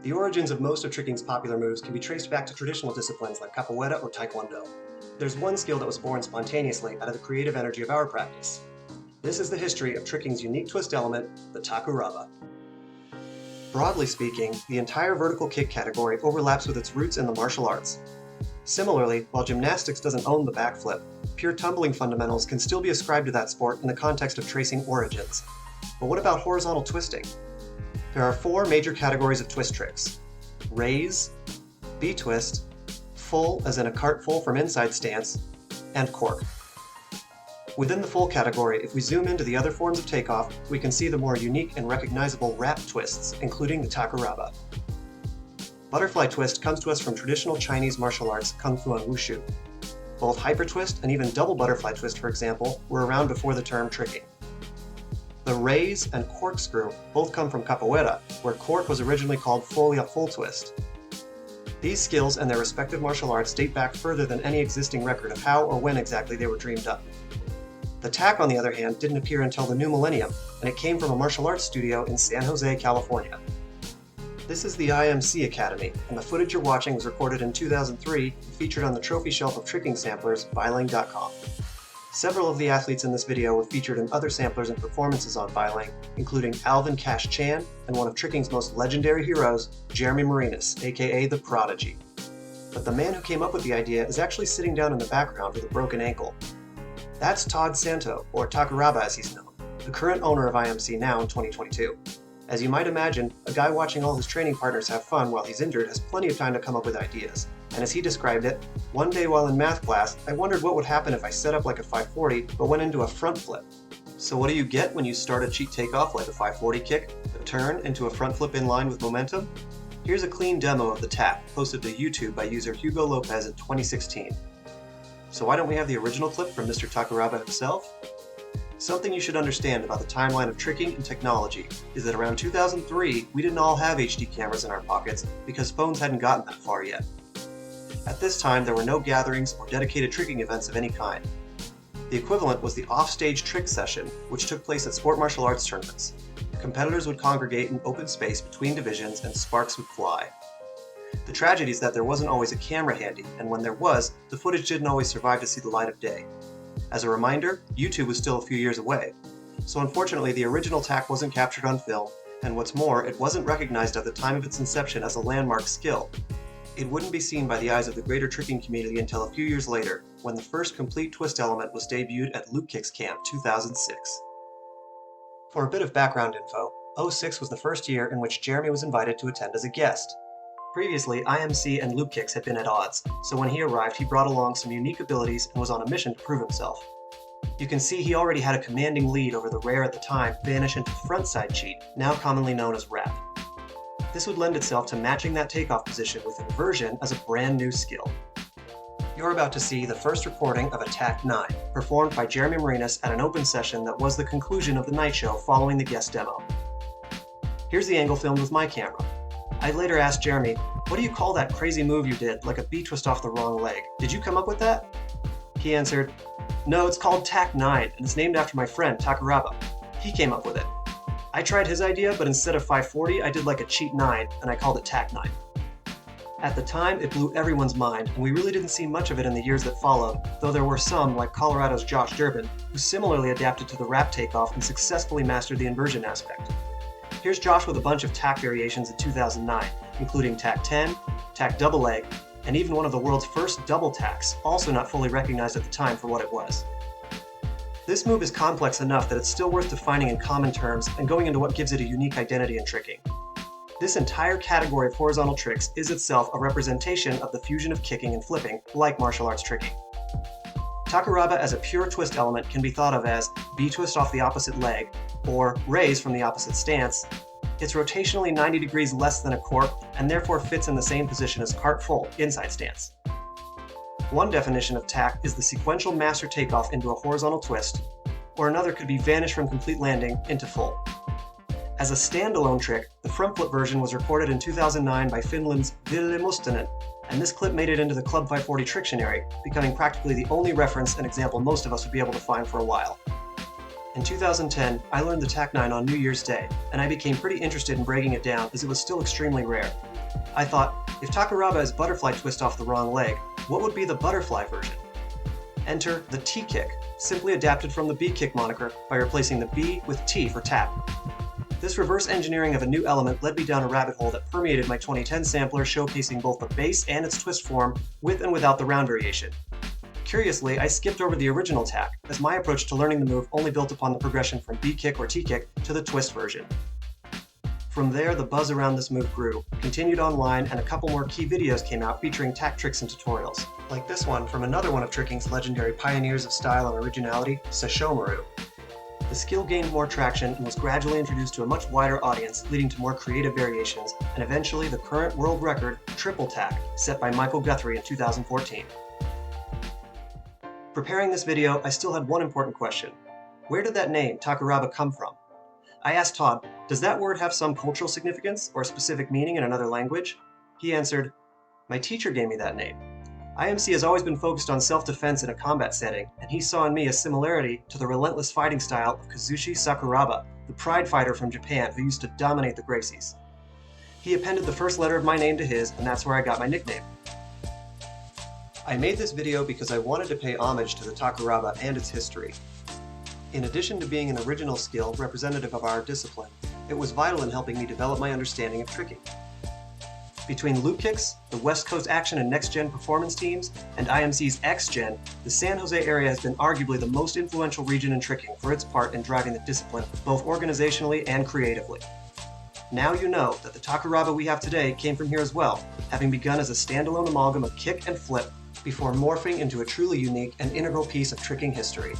The origins of most of tricking's popular moves can be traced back to traditional disciplines like capoeira or taekwondo. There's one skill that was born spontaneously out of the creative energy of our practice. This is the history of tricking's unique twist element, the Takuraba. Broadly speaking, the entire vertical kick category overlaps with its roots in the martial arts. Similarly, while gymnastics doesn't own the backflip, pure tumbling fundamentals can still be ascribed to that sport in the context of tracing origins. But what about horizontal twisting? There are four major categories of twist tricks: raise, B-twist, full as in a cart full from inside stance, and cork. Within the full category, if we zoom into the other forms of takeoff, we can see the more unique and recognizable wrap twists, including the Takuraba. Butterfly twist comes to us from traditional Chinese martial arts, Kung Fu and Wushu. Both hyper twist and even double butterfly twist, for example, were around before the term tricking. The raise and corkscrew both come from capoeira, where cork was originally called full twist. These skills and their respective martial arts date back further than any existing record of how or when exactly they were dreamed up. The tack, on the other hand, didn't appear until the new millennium, and it came from a martial arts studio in San Jose, California. This is the IMC Academy, and the footage you're watching was recorded in 2003 and featured on the trophy shelf of tricking samplers, Bylang.com. Several of the athletes in this video were featured in other samplers and performances on Bylang, including Alvin Cash Chan and one of tricking's most legendary heroes, Jeremy Marinas, aka the Prodigy. But the man who came up with the idea is actually sitting down in the background with a broken ankle. That's Todd Santo, or Takuraba as he's known, the current owner of IMC now in 2022. As you might imagine, a guy watching all his training partners have fun while he's injured has plenty of time to come up with ideas. And as he described it, one day while in math class, I wondered what would happen if I set up like a 540 but went into a front flip. So what do you get when you start a cheat takeoff like a 540 kick, a turn into a front flip in line with momentum? Here's a clean demo of the tack, posted to YouTube by user Hugo Lopez in 2016. So why don't we have the original clip from Mr. Takuraba himself? Something you should understand about the timeline of tricking and technology is that around 2003, we didn't all have HD cameras in our pockets because phones hadn't gotten that far yet. At this time, there were no gatherings or dedicated tricking events of any kind. The equivalent was the off-stage trick session, which took place at sport martial arts tournaments. Competitors would congregate in open space between divisions and sparks would fly. The tragedy is that there wasn't always a camera handy, and when there was, the footage didn't always survive to see the light of day. As a reminder, YouTube was still a few years away, so unfortunately the original tack wasn't captured on film, and what's more, it wasn't recognized at the time of its inception as a landmark skill. It wouldn't be seen by the eyes of the greater tricking community until a few years later, when the first complete twist element was debuted at Luke Kicks Camp 2006. For a bit of background info, 2006 was the first year in which Jeremy was invited to attend as a guest. Previously, IMC and Luke Kicks had been at odds, so when he arrived he brought along some unique abilities and was on a mission to prove himself. You can see he already had a commanding lead over the rare at the time vanish into frontside cheat, now commonly known as wrap. This would lend itself to matching that takeoff position with inversion as a brand new skill. You're about to see the first recording of Attack 9, performed by Jeremy Marinas at an open session that was the conclusion of the night show following the guest demo. Here's the angle filmed with my camera. I later asked Jeremy, "What do you call that crazy move you did, like a B-twist off the wrong leg? Did you come up with that?" He answered, "No, it's called Tack 9, and it's named after my friend, Takuraba. He came up with it. I tried his idea, but instead of 540, I did like a cheat 9, and I called it Tack 9. At the time, it blew everyone's mind, and we really didn't see much of it in the years that followed, though there were some, like Colorado's Josh Durbin, who similarly adapted to the wrap takeoff and successfully mastered the inversion aspect. Here's Josh with a bunch of tack variations in 2009, including Tack 10, Tack double leg, and even one of the world's first double tacks, also not fully recognized at the time for what it was. This move is complex enough that it's still worth defining in common terms and going into what gives it a unique identity in tricking. This entire category of horizontal tricks is itself a representation of the fusion of kicking and flipping, like martial arts tricking. Takuraba as a pure twist element can be thought of as B-twist off the opposite leg, or raise from the opposite stance. It's rotationally 90 degrees less than a cork, and therefore fits in the same position as cart full, inside stance. One definition of tack is the sequential master takeoff into a horizontal twist, or another could be vanish from complete landing into full. As a standalone trick, the front flip version was recorded in 2009 by Finland's Ville Mustonen, and this clip made it into the Club 540 Trictionary, becoming practically the only reference and example most of us would be able to find for a while. In 2010, I learned the Tack 9 on New Year's Day, and I became pretty interested in breaking it down as it was still extremely rare. I thought, if Takuraba is butterfly twist off the wrong leg, what would be the butterfly version? Enter the T-kick, simply adapted from the B-kick moniker by replacing the B with T for tap. This reverse engineering of a new element led me down a rabbit hole that permeated my 2010 sampler, showcasing both the bass and its twist form with and without the round variation. Curiously, I skipped over the original tack, as my approach to learning the move only built upon the progression from B-kick or T-kick to the twist version. From there, the buzz around this move grew, continued online, and a couple more key videos came out featuring tack tricks and tutorials, like this one from another one of tricking's legendary pioneers of style and originality, Sashomaru. The skill gained more traction and was gradually introduced to a much wider audience, leading to more creative variations, and eventually the current world record, triple tack, set by Michael Guthrie in 2014. Preparing this video, I still had one important question. Where did that name, Takuraba, come from? I asked Todd, does that word have some cultural significance or a specific meaning in another language? He answered, my teacher gave me that name. IMC has always been focused on self-defense in a combat setting, and he saw in me a similarity to the relentless fighting style of Kazushi Sakuraba, the pride fighter from Japan who used to dominate the Gracies. He appended the first letter of my name to his, and that's where I got my nickname. I made this video because I wanted to pay homage to the Takuraba and its history. In addition to being an original skill representative of our discipline, it was vital in helping me develop my understanding of tricking. Between Loop Kicks, the West Coast Action and Next Gen performance teams, and IMC's X Gen, the San Jose area has been arguably the most influential region in tricking for its part in driving the discipline, both organizationally and creatively. Now you know that the Takuraba we have today came from here as well, having begun as a standalone amalgam of kick and flip before morphing into a truly unique and integral piece of tricking history.